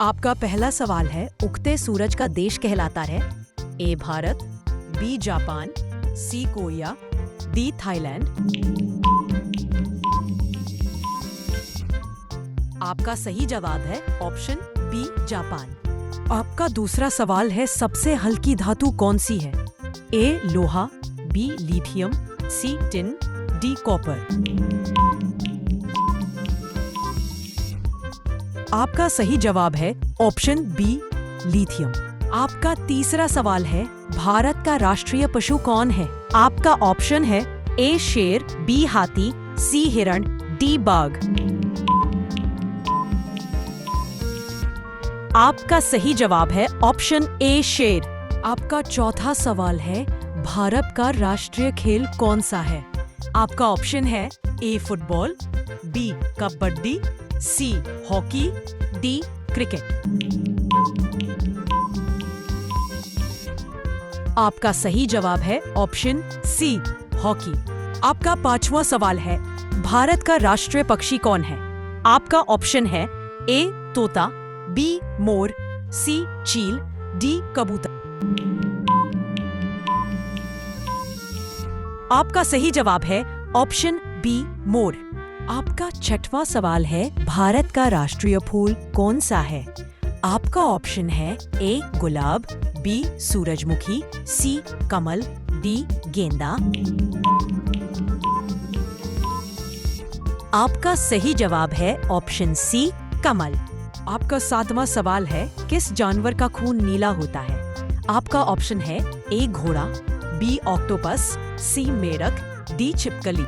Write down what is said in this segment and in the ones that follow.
आपका पहला सवाल है, उगते सूरज का देश कहलाता है ए भारत, बी जापान, सी कोरिया, डी थाईलैंड। आपका सही जवाब है ऑप्शन बी जापान। आपका दूसरा सवाल है, सबसे हल्की धातु कौन सी है? ए लोहा, बी लिथियम, सी टिन, डी कॉपर। आपका सही जवाब है ऑप्शन बी लिथियम। आपका तीसरा सवाल है, भारत का राष्ट्रीय पशु कौन है? आपका ऑप्शन है ए शेर, बी हाथी, सी हिरण, डी बाघ। आपका सही जवाब है ऑप्शन ए शेर। आपका चौथा सवाल है, भारत का राष्ट्रीय खेल कौन सा है? आपका ऑप्शन है A football, B kabaddi, C hockey, D cricket. आपका सही जवाब है ऑप्शन सी हॉकी। आपका पांचवा सवाल है, भारत का राष्ट्रीय पक्षी कौन है? आपका ऑप्शन है ए तोता, बी मोर, सी चील, डी कबूतर। आपका सही जवाब है ऑप्शन बी मोर। आपका छठवां सवाल है, भारत का राष्ट्रीय फूल कौन सा है? आपका ऑप्शन है ए गुलाब, बी सूरजमुखी, सी कमल, डी गेंदा। आपका सही जवाब है ऑप्शन सी कमल। आपका सातवां सवाल है, किस जानवर का खून नीला होता है? आपका ऑप्शन है ए घोड़ा, बी ऑक्टोपस, सी मेढक, डी छिपकली।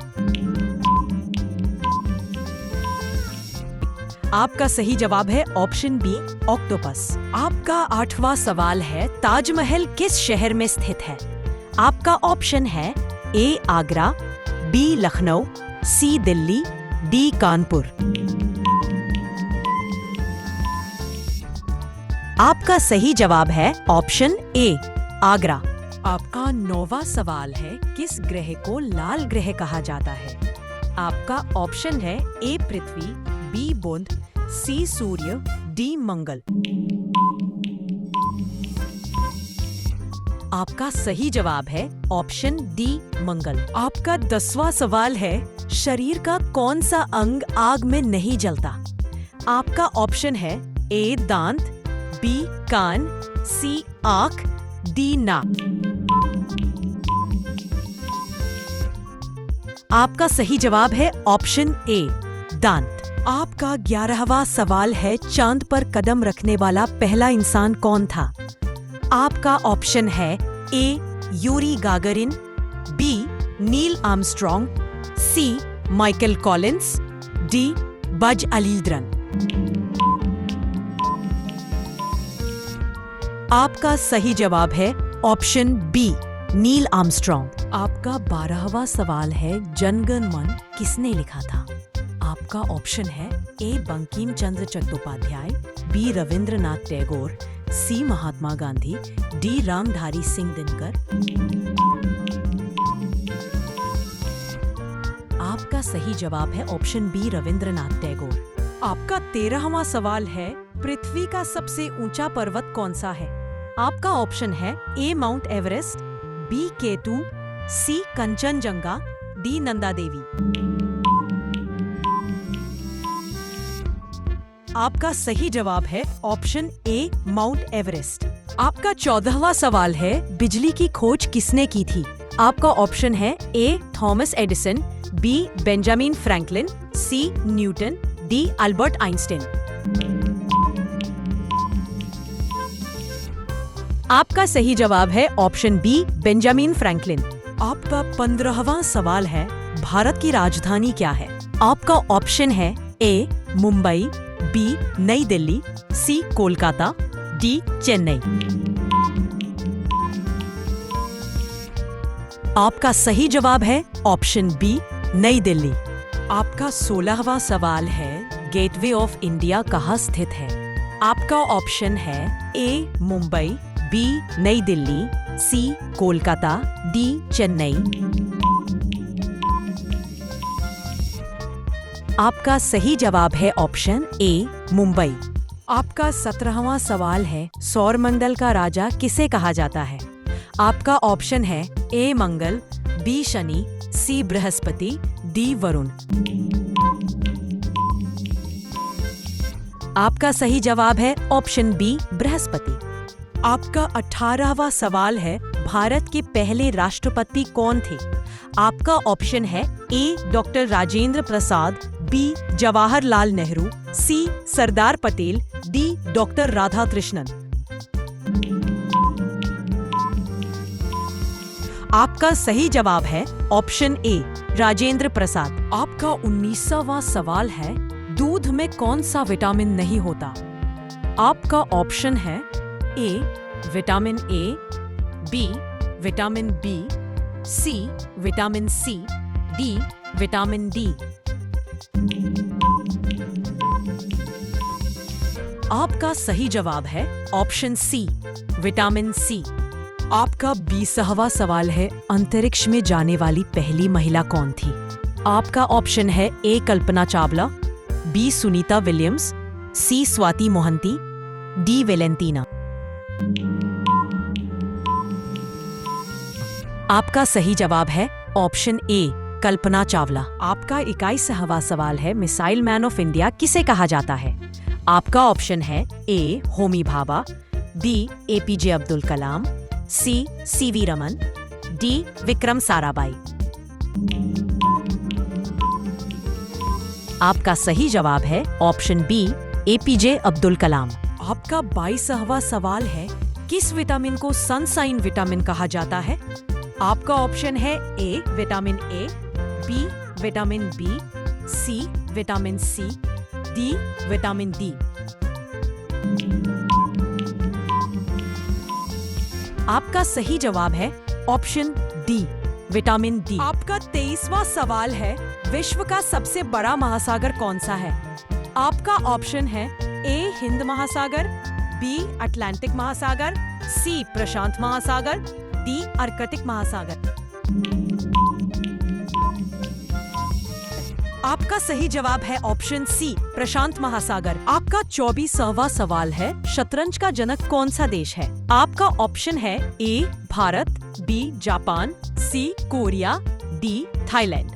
आपका सही जवाब है ऑप्शन बी ऑक्टोपस। आपका आठवां सवाल है, ताजमहल किस शहर में स्थित है? आपका ऑप्शन है ए आगरा, बी लखनऊ, सी दिल्ली, डी कानपुर। आपका सही जवाब है ऑप्शन ए आगरा। आपका नौवां सवाल है, किस ग्रह को लाल ग्रह कहा जाता है? आपका ऑप्शन है ए पृथ्वी, बी बुध, सी सूर्य, डी मंगल। आपका सही जवाब है ऑप्शन डी मंगल। आपका 10वां सवाल है, शरीर का कौन सा अंग आग में नहीं जलता? आपका ऑप्शन है ए दांत, बी कान, सी आंख, डी नाक। आपका सही जवाब है ऑप्शन ए दांत। आपका 11वां सवाल है, चांद पर कदम रखने वाला पहला इंसान कौन था? आपका ऑप्शन है A Yuri Gagarin, B Neil Armstrong, C Michael Collins, D Buzz Aldrin. आपका सही जवाब है ऑप्शन बी नील आर्मस्ट्रॉन्ग। आपका 12वां सवाल है, जनगण मन किसने लिखा था? आपका ऑप्शन है ए बंकिम चंद्र चट्टोपाध्याय, बी रविंद्रनाथ टैगोर, सी महात्मा गांधी, डी रामधारी सिंह दिनकर। आपका सही जवाब है ऑप्शन बी रविंद्रनाथ टैगोर। आपका 13वां सवाल है, पृथ्वी का सबसे ऊंचा पर्वत कौन सा है? आपका ऑप्शन है ए माउंट एवरेस्ट, बी K2, सी कंचनजंगा, डी नंदा देवी। आपका सही जवाब है ऑप्शन ए माउंट एवरेस्ट। आपका 14वां सवाल है, बिजली की खोज किसने की थी? आपका ऑप्शन है A Thomas Edison, B Benjamin Franklin, C Newton, D Albert Einstein. आपका सही जवाब है ऑप्शन बी बेंजामिन फ्रैंकलिन। आपका 15वां सवाल है, भारत की राजधानी क्या है? आपका ऑप्शन है ए मुंबई, बी नई दिल्ली, सी कोलकाता, डी चेन्नई। आपका सही जवाब है ऑप्शन बी नई दिल्ली। आपका 16वां सवाल है, गेटवे ऑफ इंडिया कहाँ स्थित है? आपका ऑप्शन है ए मुंबई, बी नई दिल्ली, सी कोलकाता, डी चेन्नई। आपका सही जवाब है ऑप्शन ए मुंबई। आपका 17वां सवाल है, सौरमंडल का राजा किसे कहा जाता है? आपका ऑप्शन है ए मंगल, बी शनि, सी बृहस्पति, डी वरुण। आपका सही जवाब है ऑप्शन बी बृहस्पति। आपका 18वां सवाल है, भारत के पहले राष्ट्रपति कौन थे? आपका ऑप्शन है ए डॉक्टर राजेंद्र प्रसाद, बी जवाहरलाल नेहरू, सी सरदार पटेल, डी डॉक्टर राधाकृष्णन। आपका सही जवाब है ऑप्शन ए राजेंद्र प्रसाद। आपका 19वां सवाल है, दूध में कौन सा विटामिन नहीं होता? आपका ऑप्शन है A vitamin A, B vitamin B, C vitamin C, D vitamin D. आपका सही जवाब है ऑप्शन सी विटामिन सी। आपका 20वां सवाल है, अंतरिक्ष में जाने वाली पहली महिला कौन थी? आपका ऑप्शन है ए कल्पना चावला, बी सुनीता विलियम्स, सी स्वाति मोहंती, डी वेलेंटीना। आपका सही जवाब है ऑप्शन ए कल्पना चावला। आपका 21वां सवाल है, मिसाइल मैन ऑफ इंडिया किसे कहा जाता है? आपका ऑप्शन है ए होमी भाभा, बी एपीजे अब्दुल कलाम, सी सीवी रमन, डी विक्रम साराभाई। आपका सही जवाब है option B APJ Abdul Kalam. आपका 22वां सवाल है, किस विटामिन को सनशाइन विटामिन कहा जाता है? आपका ऑप्शन है A vitamin A, B vitamin B, C vitamin C, D vitamin D. आपका सही जवाब है ऑप्शन डी विटामिन डी। आपका 23वां सवाल है, विश्व का सबसे बड़ा महासागर कौन सा है? आपका ऑप्शन है ए हिंद महासागर, बी अटलांटिक महासागर, सी प्रशांत महासागर, डी आर्कटिक महासागर। आपका सही जवाब है ऑप्शन सी प्रशांत महासागर। आपका 24वां सवाल है, शतरंज का जनक कौन सा देश है? आपका ऑप्शन है ए भारत, बी जापान, सी कोरिया, डी थाईलैंड।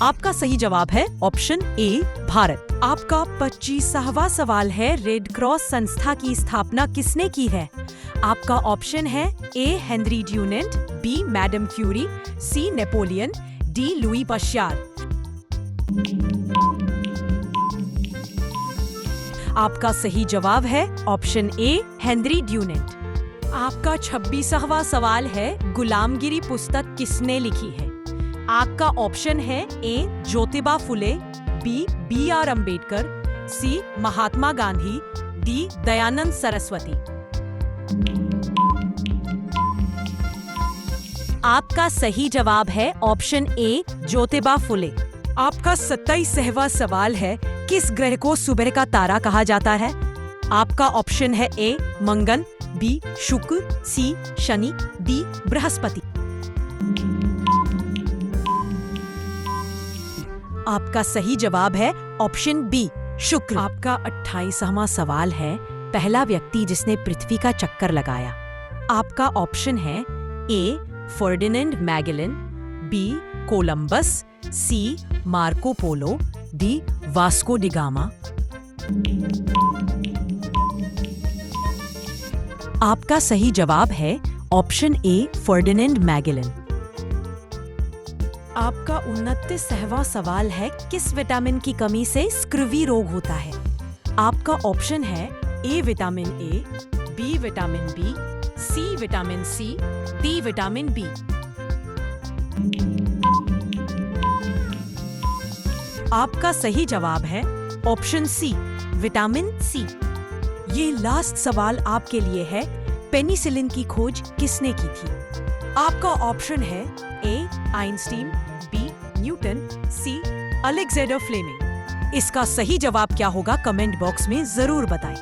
आपका सही जवाब है ऑप्शन ए भारत। आपका 25वां सवाल है, रेड क्रॉस संस्था की स्थापना किसने की है? आपका ऑप्शन है A Henry Dunant, B Madame Curie, C Napoleon, D Louis Pasteur. आपका सही जवाब है ऑप्शन ए हेनरी ड्यूनेंट। आपका 26वां सवाल है, गुलामगिरी पुस्तक किसने लिखी है? आपका ऑप्शन है A Jyotiba Phule, B R Ambedkar, C Mahatma Gandhi, D Dayanand Saraswati. आपका सही जवाब है ऑप्शन ए ज्योतिबा फुले। आपका 27वां सवाल है, किस ग्रह को सुबह का तारा कहा जाता है? आपका ऑप्शन है ए मंगल, बी शुक्र, सी शनि, डी बृहस्पति। आपका सही जवाब है ऑप्शन बी शुक्र। आपका 28वां सवाल है, पहला व्यक्ति जिसने पृथ्वी का चक्कर लगाया। आपका ऑप्शन है A Ferdinand Magellan, B Columbus, C Marco Polo, D Vasco da Gama. आपका सही जवाब है ऑप्शन ए फर्डिनेंड मैगेलन। आपका 29वां सवाल है, किस विटामिन की कमी से स्क्रवी रोग होता है? आपका ऑप्शन है A vitamin A, B vitamin B, C vitamin C, D vitamin B. आपका सही जवाब है ऑप्शन सी विटामिन सी। ये लास्ट सवाल आपके लिए है, पेनिसिलिन की खोज किसने की थी? आपका ऑप्शन है ए आइंस्टीन, बी न्यूटन, सी अलेक्जेंडर फ्लेमिंग। इसका सही जवाब क्या होगा कमेंट बॉक्स में जरूर बताएं।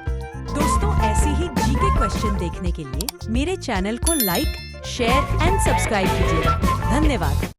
दोस्तों, ऐसे ही जीके क्वेश्चन देखने के लिए मेरे चैनल को लाइक, शेयर एंड सब्सक्राइब कीजिएगा। धन्यवाद।